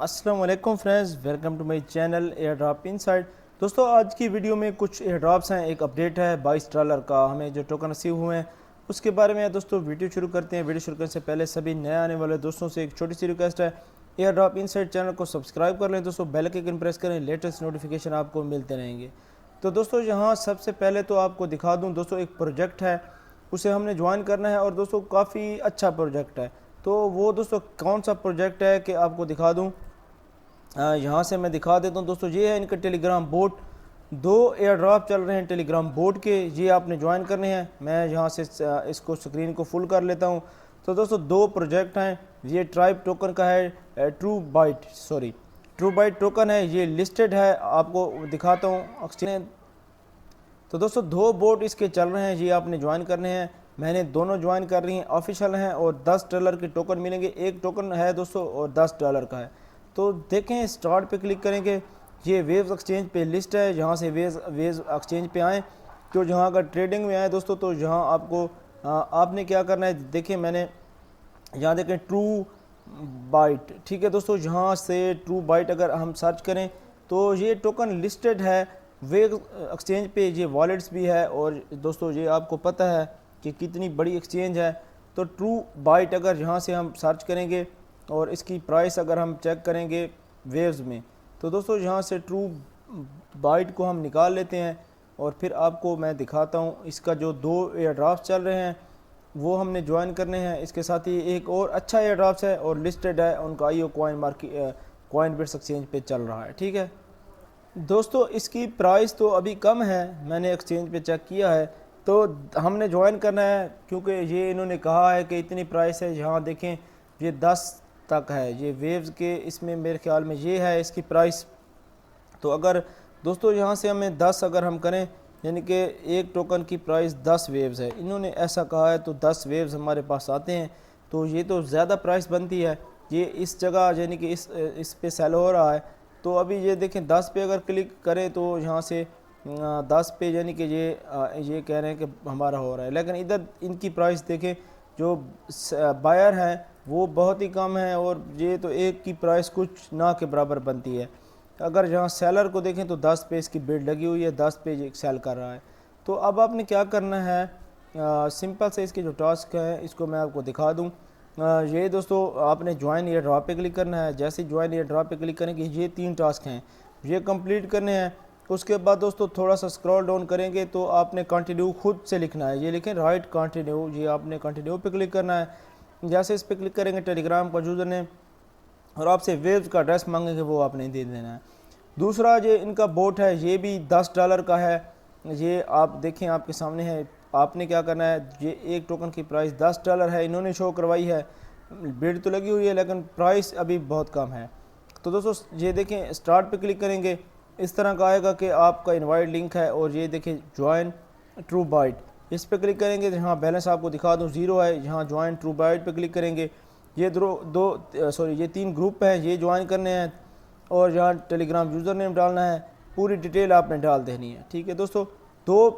अस्सलाम वालेकुम friends, welcome to my channel Airdrop Inside. दोस्तों आज की वीडियो में कुछ एयरड्रॉप्स हैं। एक अपडेट है $22 का, हमें जो टोकन रिसीव हुए हैं उसके बारे में। दोस्तों वीडियो शुरू करते हैं। वीडियो शुरू करने से पहले सभी नए आने वाले दोस्तों से एक छोटी सी रिक्वेस्ट है, एयरड्रॉप इनसाइड चैनल को सब्सक्राइब कर लें दोस्तों, बेल आइकन प्रेस करें, लेटेस्ट नोटिफिकेशन आपको मिलते रहेंगे। तो दोस्तों यहाँ सबसे पहले तो आपको दिखा दूँ दोस्तों, एक प्रोजेक्ट है, उसे हमने ज्वाइन करना है और दोस्तों काफ़ी अच्छा प्रोजेक्ट है। तो वो दोस्तों कौन सा प्रोजेक्ट है कि आपको दिखा दूँ, यहाँ से मैं दिखा देता हूँ दोस्तों। ये है इनका टेलीग्राम बोट, 2 एयर ड्रॉप चल रहे हैं टेलीग्राम बोट के, ये आपने ज्वाइन करने हैं। मैं यहाँ से इसको स्क्रीन को फुल कर लेता हूँ। तो दोस्तों 2 प्रोजेक्ट हैं, ये ट्राइब टोकन का है, ट्रूबाइट टोकन है, ये लिस्टेड है, आपको दिखाता हूँ एक्सचेंज। तो दोस्तों 2 बोट इसके चल रहे हैं, ये आपने ज्वाइन करने हैं। मैंने दोनों ज्वाइन कर रही हैं, ऑफिशियल हैं और $10 के टोकन मिलेंगे। एक टोकन है दोस्तों और $10 का है। तो देखें, स्टार्ट पे क्लिक करेंगे, ये वेव्स एक्सचेंज पे लिस्ट है, जहाँ से वेव्स एक्सचेंज पे आएँ। तो जहाँ अगर ट्रेडिंग में आए दोस्तों, तो जहाँ आपको आपने क्या करना है, देखें मैंने यहाँ देखें ट्रू बाइट, ठीक है दोस्तों। जहाँ से ट्रू बाइट अगर हम सर्च करें तो ये टोकन लिस्टेड है वेव एक्सचेंज पे, ये वॉलेट्स भी है और दोस्तों ये आपको पता है कि कितनी बड़ी एक्सचेंज है। तो ट्रू बाइट अगर यहाँ से हम सर्च करेंगे और इसकी प्राइस अगर हम चेक करेंगे वेव्स में, तो दोस्तों यहाँ से ट्रू बाइट को हम निकाल लेते हैं और फिर आपको मैं दिखाता हूँ। इसका जो 2 एयर ड्राफ्ट चल रहे हैं वो हमने ज्वाइन करने हैं। इसके साथ ही एक और अच्छा एयर ड्राफ्ट है और लिस्टेड है, उनका आईओ coinbit एक्सचेंज पे चल रहा है, ठीक है दोस्तों। इसकी प्राइस तो अभी कम है, मैंने एक्सचेंज पे चेक किया है, तो हमने ज्वाइन करना है क्योंकि ये इन्होंने कहा है कि इतनी प्राइस है। यहाँ देखें ये 10 तक है, ये वेव्स के, इसमें मेरे ख्याल में ये है इसकी प्राइस। तो अगर दोस्तों यहाँ से हमें 10 अगर हम करें, यानी कि एक टोकन की प्राइस 10 वेव्स है, इन्होंने ऐसा कहा है, तो 10 वेव्स हमारे पास आते हैं, तो ये तो ज़्यादा प्राइस बनती है। ये इस जगह यानी कि इस पे सेल हो रहा है। तो अभी ये देखें 10 पे अगर क्लिक करें तो यहाँ से 10 पे यानी कि ये कह रहे हैं कि हमारा हो रहा है, लेकिन इधर इनकी प्राइस देखें, जो बायर हैं वो बहुत ही कम है और ये तो एक की प्राइस कुछ ना के बराबर बनती है। अगर जहाँ सेलर को देखें तो 10 पे इसकी बिड लगी हुई है, 10 पे ये सेल कर रहा है। तो अब आपने क्या करना है, सिंपल से इसके जो टास्क हैं इसको मैं आपको दिखा दूँ। ये दोस्तों आपने ज्वाइन एयर ड्रॉप पे क्लिक करना है। जैसे ज्वाइन एयर ड्रॉप पे क्लिक करेंगे, ये 3 टास्क हैं, ये कंप्लीट करने हैं। उसके बाद दोस्तों थोड़ा सा स्क्रॉल डाउन करेंगे तो आपने कंटिन्यू खुद से लिखना है, ये लिखें राइट कंटिन्यू, ये आपने कंटिन्यू पे क्लिक करना है। जैसे इस पर क्लिक करेंगे, टेलीग्राम का यूज़र नेम और आपसे वेव्स का एड्रेस मांगेंगे, वो आपने दे देना है। दूसरा ये इनका बोट है, ये भी $10 का है, ये आप देखें आपके सामने है। आपने क्या करना है, ये एक टोकन की प्राइस $10 है, इन्होंने शो करवाई है, बिड तो लगी हुई है लेकिन प्राइस अभी बहुत कम है। तो दोस्तों ये देखें, स्टार्ट पे क्लिक करेंगे, इस तरह का आएगा कि आपका इनवाइट लिंक है और ये देखें ज्वाइन ट्रू बाइट, इस पे क्लिक करेंगे। यहाँ बैलेंस आपको दिखा दूँ 0 है। यहाँ ज्वाइन ट्रू बाइट पे क्लिक करेंगे, ये ये 3 ग्रुप हैं, ये ज्वाइन करने हैं और यहाँ टेलीग्राम यूज़र नेम डालना है, पूरी डिटेल आपने डाल देनी है, ठीक है दोस्तों। 2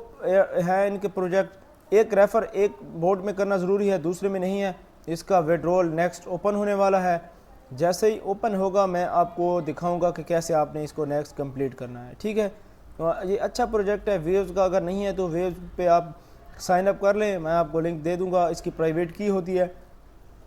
हैं इनके प्रोजेक्ट, एक रेफ़र एक बोर्ड में करना ज़रूरी है, दूसरे में नहीं है। इसका विड्रॉल नेक्स्ट ओपन होने वाला है, जैसे ही ओपन होगा मैं आपको दिखाऊंगा कि कैसे आपने इसको नेक्स्ट कंप्लीट करना है, ठीक है। तो ये अच्छा प्रोजेक्ट है वेव्स का, अगर नहीं है तो वेव्स पे आप साइन अप कर लें, मैं आपको लिंक दे दूंगा। इसकी प्राइवेट की होती है,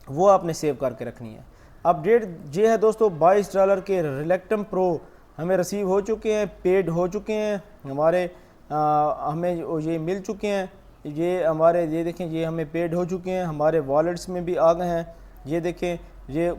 वो आपने सेव करके रखनी है। अपडेट ये है दोस्तों, $22 के रिलेक्टम प्रो हमें रिसीव हो चुके हैं, पेड हो चुके हैं हमारे, हमें ये मिल चुके हैं। ये हमारे, ये देखें, ये हमें पेड हो चुके हैं, हमारे वॉलेट्स में भी आ गए हैं। ये देखें, ये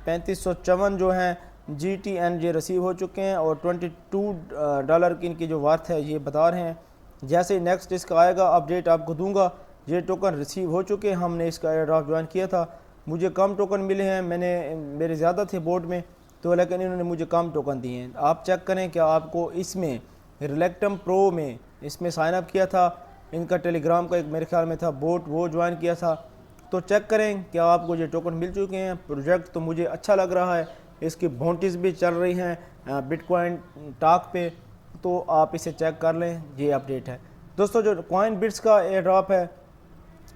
3554 जो हैं GTN ये रिसीव हो चुके हैं और $22 की इनकी जो वर्थ है ये बता रहे हैं। जैसे नेक्स्ट इसका आएगा अपडेट आपको दूंगा। ये टोकन रिसीव हो चुके हैं, हमने इसका एयर ड्रॉप ज्वाइन किया था, मुझे कम टोकन मिले हैं, मेरे ज़्यादा थे बोर्ड में, तो लेकिन इन्होंने मुझे कम टोकन दिए हैं। आप चेक करें क्या आपको इसमें रिलेक्टम प्रो में इसमें साइन अप किया था, इनका टेलीग्राम का एक मेरे ख्याल में था बोट, वो ज्वाइन किया था, तो चेक करें क्या आपको ये टोकन मिल चुके हैं। प्रोजेक्ट तो मुझे अच्छा लग रहा है, इसकी बाउंटीज़ भी चल रही हैं बिटकॉइन टॉक पे, तो आप इसे चेक कर लें। ये अपडेट है दोस्तों। जो coinbit का एयर ड्रॉप है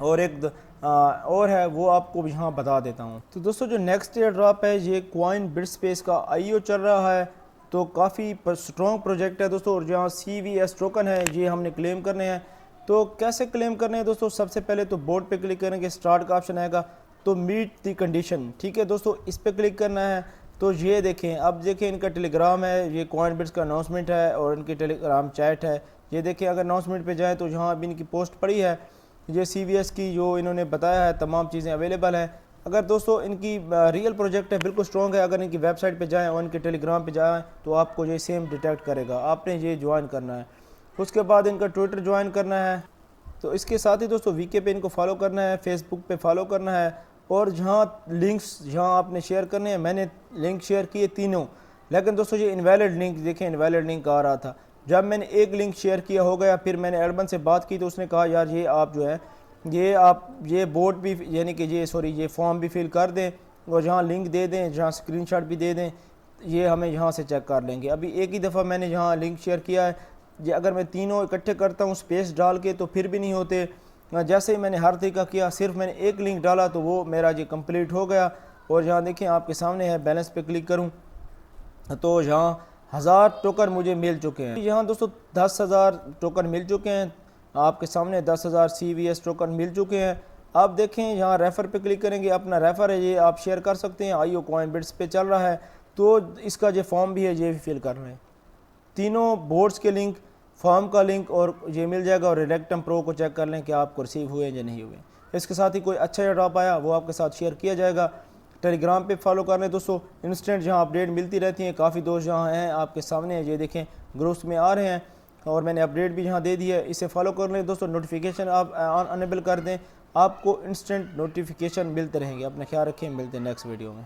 और एक और है वो आपको यहाँ बता देता हूँ। तो दोस्तों जो नेक्स्ट एयर ड्रॉप है ये coinbit स्पेस का IO चल रहा है, तो काफ़ी स्ट्रॉन्ग प्रोजेक्ट है दोस्तों। और जहाँ CVS टोकन है ये हमने क्लेम करने हैं। तो कैसे क्लेम करने हैं दोस्तों, सबसे पहले तो बोर्ड पे क्लिक करेंगे, स्टार्ट का ऑप्शन आएगा, तो मीट दी कंडीशन, ठीक है दोस्तों, इस पर क्लिक करना है। तो ये देखें, अब देखें इनका टेलीग्राम है, ये coinbit का अनाउंसमेंट है और इनकी टेलीग्राम चैट है। ये देखिए अगर अनाउंसमेंट पे जाए तो यहाँ अभी इनकी पोस्ट पड़ी है, ये CVS की जो इन्होंने बताया है तमाम चीज़ें अवेलेबल हैं। अगर दोस्तों इनकी रियल प्रोजेक्ट है, बिल्कुल स्ट्रॉन्ग है, अगर इनकी वेबसाइट पे जाएं और इनके टेलीग्राम पे जाएं तो आपको ये सेम डिटेक्ट करेगा। आपने ये ज्वाइन करना है, उसके बाद इनका ट्विटर ज्वाइन करना है। तो इसके साथ ही दोस्तों वीके पे इनको फॉलो करना है, फेसबुक पे फॉलो करना है, और जहाँ लिंक्स जहाँ आपने शेयर करने हैं, मैंने लिंक शेयर किए तीनों, लेकिन दोस्तों ये इनवैलिड लिंक, देखें इनवैलिड लिंक आ रहा था। जब मैंने एक लिंक शेयर किया हो गया, फिर मैंने एडमन से बात की तो उसने कहा यार ये आप जो है ये बोर्ड भी यानी कि ये फॉर्म भी फिल कर दें और जहाँ लिंक दे दें, जहाँ स्क्रीनशॉट भी दे दें, ये हमें यहाँ से चेक कर लेंगे। अभी एक ही दफ़ा मैंने यहाँ लिंक शेयर किया है, ये अगर मैं तीनों इकट्ठे करता हूँ स्पेस डाल के तो फिर भी नहीं होते। जैसे ही मैंने हर तरीका किया, सिर्फ मैंने एक लिंक डाला तो वो मेरा ये कंप्लीट हो गया। और यहाँ देखें आपके सामने है, बैलेंस पे क्लिक करूँ तो यहाँ 1000 टोकन मुझे मिल चुके हैं। यहाँ दोस्तों 10,000 टोकन मिल चुके हैं, आपके सामने 10,000 CVS टोकन मिल चुके हैं। आप देखें यहाँ रेफ़र पे क्लिक करेंगे, अपना रेफ़र है ये आप शेयर कर सकते हैं। IO coinbit पे चल रहा है, तो इसका जो फॉर्म भी है ये भी फिल कर रहे हैं। तीनों बोर्ड्स के लिंक, फॉर्म का लिंक और ये मिल जाएगा। और रिलेक्टम प्रो को चेक कर लें कि आपको रिसीव हुए या नहीं हुए। इसके साथ ही कोई अच्छा एयर ड्रॉप आया वो आपके साथ शेयर किया जाएगा। टेलीग्राम पे फॉलो कर लें दोस्तों, इंस्टेंट जहाँ अपडेट मिलती रहती हैं। काफ़ी दोस्त जहाँ हैं आपके सामने ये देखें ग्रुप्स में आ रहे हैं, और मैंने अपडेट भी यहाँ दे दी है, इसे फॉलो कर लें दोस्तों। नोटिफिकेशन आप अनेबल कर दें, आपको इंस्टेंट नोटिफिकेशन मिलते रहेंगे। अपना ख्याल रखें, मिलते हैं नेक्स्ट वीडियो में।